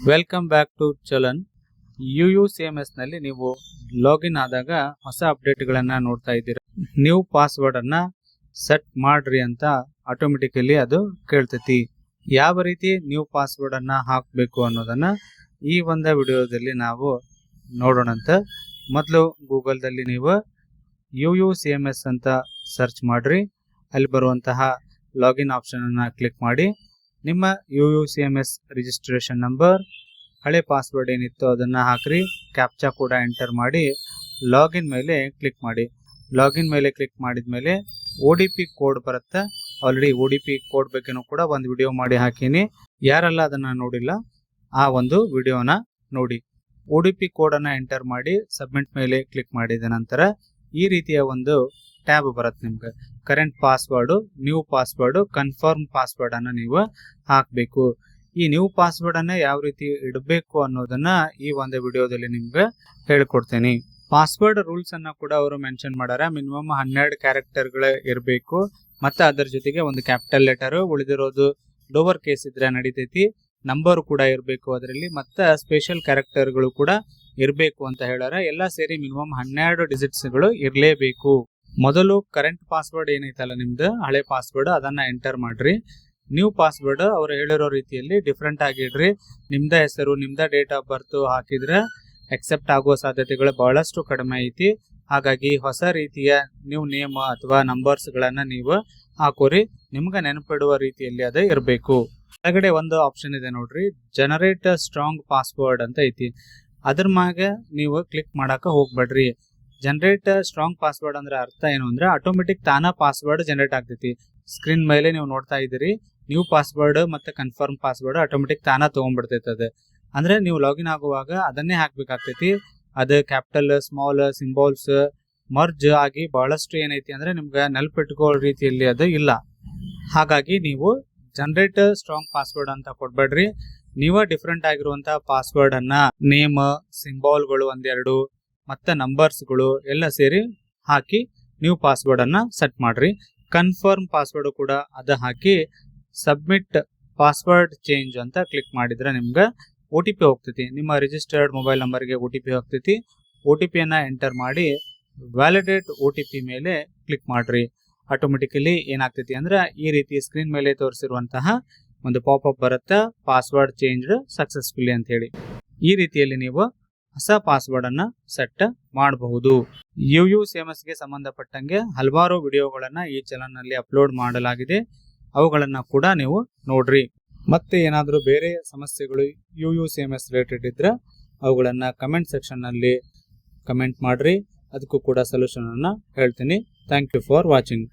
Welcome back to ಚಲನ್. UUCMS ನಲ್ಲಿ ನೀವು ಲಾಗಿನ್ ಆದಾಗ ಹೊಸ ಅಪ್ಡೇಟ್ಗಳನ್ನು ನೋಡ್ತಾ ಇದ್ದೀರಾ. ನ್ಯೂ ಪಾಸ್ವರ್ಡ್ ಅನ್ನ ಸೆಟ್ ಮಾಡ್ರಿ ಅಂತ ಆಟೋಮೆಟಿಕಲಿ ಅದು ಕೇಳ್ತೈತಿ. ಯಾವ ರೀತಿ ನ್ಯೂ ಪಾಸ್ವರ್ಡ್ ಅನ್ನ ಹಾಕಬೇಕು ಅನ್ನೋದನ್ನ ಈ ಒಂದು ವಿಡಿಯೋದಲ್ಲಿ ನಾವು ನೋಡೋಣಂತ. ಮೊದಲು ಗೂಗಲ್ದಲ್ಲಿ ನೀವು UUCMS ಅಂತ ಸರ್ಚ್ ಮಾಡ್ರಿ. ಅಲ್ಲಿ ಬರುವಂತಹ ಲಾಗಿನ್ ಆಪ್ಷನ್ ಅನ್ನ ಕ್ಲಿಕ್ ಮಾಡಿ. ನಿಮ್ಮ UUCMS ರಿಜಿಸ್ಟ್ರೇಷನ್ ನಂಬರ್, ಹಳೆ ಪಾಸ್ವರ್ಡ್ ಏನಿತ್ತು ಅದನ್ನ ಹಾಕ್ರಿ. ಕ್ಯಾಪ್ಚಾ ಕೂಡ ಎಂಟರ್ ಮಾಡಿ ಲಾಗಿನ್ ಮೇಲೆ ಕ್ಲಿಕ್ ಮಾಡಿ. ಲಾಗಿನ್ ಮೇಲೆ ಕ್ಲಿಕ್ ಮಾಡಿದ್ಮೇಲೆ OTP ಕೋಡ್ ಬರುತ್ತೆ. ಆಲ್ರೆಡಿ OTP ಕೋಡ್ ಬಗ್ಗೆನೂ ಕೂಡ ಒಂದು ವಿಡಿಯೋ ಮಾಡಿ ಹಾಕೀನಿ. ಯಾರೆಲ್ಲ ಅದನ್ನ ನೋಡಿಲ್ಲ ಆ ಒಂದು ವಿಡಿಯೋನ ನೋಡಿ. OTP ಕೋಡ್ ಅನ್ನ ಎಂಟರ್ ಮಾಡಿ ಸಬ್ಮಿಟ್ ಮೇಲೆ ಕ್ಲಿಕ್ ಮಾಡಿದ ನಂತರ ಈ ರೀತಿಯ ಒಂದು ಟ್ಯಾಬ್ ಬರುತ್ತೆ. ನಿಮ್ಗೆ current password, new password, confirm password ಅನ್ನ ನೀವು ಹಾಕಬೇಕು. ಈ ನ್ಯೂ ಪಾಸ್ವರ್ಡ್ ಅನ್ನ ಯಾವ ರೀತಿ ಇಡಬೇಕು ಅನ್ನೋದನ್ನ ಈ ಒಂದು ವಿಡಿಯೋದಲ್ಲಿ ನಿಮ್ಗೆ ಹೇಳ್ಕೊಡ್ತೀನಿ. ಪಾಸ್ವರ್ಡ್ ರೂಲ್ಸ್ ಅನ್ನ ಕೂಡ ಅವರು ಮೆನ್ಷನ್ ಮಾಡ್ಯಾರ. ಮಿನಿಮಮ್ 12 ಕ್ಯಾರೆಕ್ಟರ್ಗಳು ಇರಬೇಕು. ಮತ್ತೆ ಅದರ ಜೊತೆಗೆ ಒಂದು ಕ್ಯಾಪಿಟಲ್ ಲೆಟರ್, ಉಳಿದಿರೋದು ಲೋವರ್ ಕೇಸ್ ಇದ್ರೆ ನಡೀತೈತಿ. ನಂಬರ್ ಕೂಡ ಇರಬೇಕು ಅದರಲ್ಲಿ, ಮತ್ತೆ ಸ್ಪೆಷಲ್ ಕ್ಯಾರೆಕ್ಟರ್ಗಳು ಕೂಡ ಇರಬೇಕು ಅಂತ ಹೇಳ್ಯಾರ. ಎಲ್ಲ ಸೇರಿ ಮಿನಿಮಮ್ 12 ಡಿಜಿಟ್ಸ್ಗಳು ಇರಲೇಬೇಕು. ಮೊದಲು ಕರೆಂಟ್ ಪಾಸ್ವರ್ಡ್ ಏನೈತಲ್ಲ ನಿಮ್ದು ಹಳೆ ಪಾಸ್ವರ್ಡ್ ಅದನ್ನ ಎಂಟರ್ ಮಾಡ್ರಿ. ನ್ಯೂ ಪಾಸ್ವರ್ಡ್ ಅವ್ರು ಹೇಳಿರೋ ರೀತಿಯಲ್ಲಿ ಡಿಫ್ರೆಂಟ್ ಆಗಿ ಇಡ್ರಿ. ನಿಮ್ದ ಹೆಸರು, ನಿಮ್ದ ಡೇಟ್ ಆಫ್ ಬರ್ತ್ ಹಾಕಿದ್ರೆ ಅಕ್ಸೆಪ್ಟ್ ಆಗೋ ಸಾಧ್ಯತೆಗಳು ಬಹಳಷ್ಟು ಕಡಿಮೆ ಐತಿ. ಹಾಗಾಗಿ ಹೊಸ ರೀತಿಯ ನ್ಯೂ ನೇಮ್ ಅಥವಾ ನಂಬರ್ಸ್ ಗಳನ್ನ ನೀವು ಹಾಕೋರಿ. ನಿಮ್ಗೆ ನೆನಪಿಡುವ ರೀತಿಯಲ್ಲಿ ಅದೇ ಇರಬೇಕು. ಕೆಳಗಡೆ ಒಂದು ಆಪ್ಷನ್ ಇದೆ ನೋಡ್ರಿ, ಜನರೇಟ್ ಸ್ಟ್ರಾಂಗ್ ಪಾಸ್ವರ್ಡ್ ಅಂತ ಐತಿ. ಅದ್ರ ಮ್ಯಾಗ ನೀವು ಕ್ಲಿಕ್ ಮಾಡಾಕ ಹೋಗ್ಬೇಡ್ರಿ. ಜನರೇಟ್ ಸ್ಟ್ರಾಂಗ್ ಪಾಸ್ವರ್ಡ್ ಅಂದ್ರೆ ಅರ್ಥ ಏನು ಅಂದ್ರೆ ಆಟೋಮೆಟಿಕ್ ತಾನ ಪಾಸ್ವರ್ಡ್ ಜನರೇಟ್ ಆಗ್ತೈತಿ. ಸ್ಕ್ರೀನ್ ಮೇಲೆ ನೀವು ನೋಡ್ತಾ ಇದ್ದೀರಿ, ನ್ಯೂ ಪಾಸ್ವರ್ಡ್ ಮತ್ತೆ ಕನ್ಫರ್ಮ್ ಪಾಸ್ವರ್ಡ್ ಆಟೋಮೆಟಿಕ್ ತಾನ ತಗೊಂಡ್ಬಿಡ್ತೈತೆ. ಅದು ಅಂದ್ರೆ ನೀವು ಲಾಗಿನ್ ಆಗುವಾಗ ಅದನ್ನೇ ಹಾಕ್ಬೇಕಾಗ್ತೈತಿ. ಅದು ಕ್ಯಾಪಿಟಲ್, ಸ್ಮಾಲ್, ಸಿಂಬಾಲ್ಸ್ ಮರ್ಜ್ ಆಗಿ ಬಹಳಷ್ಟು ಏನೈತಿ ಅಂದ್ರೆ ನಿಮ್ಗೆ ನೆನಪಿಟ್ಕೊಳ್ಳೋ ರೀತಿಯಲ್ಲಿ ಅದು ಇಲ್ಲ. ಹಾಗಾಗಿ ನೀವು ಜನರೇಟ್ ಸ್ಟ್ರಾಂಗ್ ಪಾಸ್ವರ್ಡ್ ಅಂತ ಕೊಡ್ಬೇಡ್ರಿ. ನೀವ ಡಿಫ್ರೆಂಟ್ ಆಗಿರುವಂತ ಪಾಸ್ವರ್ಡ್ ಅನ್ನ ನೇಮ್, ಸಿಂಬಾಲ್ಗಳು ಒಂದೆರಡು ಮತ್ತೆ ನಂಬರ್ಸ್ಗಳು ಎಲ್ಲ ಸೇರಿ ಹಾಕಿ ನ್ಯೂ ಪಾಸ್ವರ್ಡ್ ಅನ್ನ ಸೆಟ್ ಮಾಡ್ರಿ. ಕನ್ಫರ್ಮ್ ಪಾಸ್ವರ್ಡ್ ಕೂಡ ಅದ ಹಾಕಿ ಸಬ್ಮಿಟ್ ಪಾಸ್ವರ್ಡ್ ಚೇಂಜ್ ಅಂತ ಕ್ಲಿಕ್ ಮಾಡಿದ್ರೆ ನಿಮ್ಗೆ OTP ಹೋಗ್ತೈತಿ. ನಿಮ್ಮ ರಿಜಿಸ್ಟರ್ಡ್ ಮೊಬೈಲ್ ನಂಬರ್ಗೆ OTP ಹೋಗ್ತೈತಿ. OTP ಅನ್ನ ಎಂಟರ್ ಮಾಡಿ ವ್ಯಾಲಿಡೇಟ್ OTP ಮೇಲೆ ಕ್ಲಿಕ್ ಮಾಡ್ರಿ. ಆಟೋಮೆಟಿಕಲಿ ಏನಾಗ್ತೈತಿ ಅಂದ್ರೆ ಈ ರೀತಿ ಸ್ಕ್ರೀನ್ ಮೇಲೆ ತೋರಿಸಿರುವಂತಹ ಒಂದು ಪಾಪ್ಅಪ್ ಬರುತ್ತೆ, ಪಾಸ್ವರ್ಡ್ ಚೇಂಜ್ ಸಕ್ಸಸ್ಫುಲಿ ಅಂತ ಹೇಳಿ. ಈ ರೀತಿಯಲ್ಲಿ ನೀವು ಹೊಸ ಪಾಸ್ವರ್ಡ್ ಅನ್ನ ಸೆಟ್ ಮಾಡಬಹುದು. UUCMS ಗೆ ಸಂಬಂಧಪಟ್ಟಂಗೆ ಹಲವಾರು ವಿಡಿಯೋಗಳನ್ನ ಈ ಚಾನೆಲ್ ನಲ್ಲಿ ಅಪ್ಲೋಡ್ ಮಾಡಲಾಗಿದೆ. ಅವುಗಳನ್ನ ಕೂಡ ನೀವು ನೋಡ್ರಿ. ಮತ್ತೆ ಏನಾದರೂ ಬೇರೆ ಸಮಸ್ಯೆಗಳು UUCMS ರಿಲೇಟೆಡ್ ಇದ್ರೆ ಅವುಗಳನ್ನ ಕಮೆಂಟ್ ಸೆಕ್ಷನ್ ನಲ್ಲಿ ಕಮೆಂಟ್ ಮಾಡ್ರಿ. ಅದಕ್ಕೂ ಕೂಡ ಸೊಲ್ಯೂಷನ್ ಅನ್ನ ಹೇಳ್ತೀನಿ. Thank you for watching.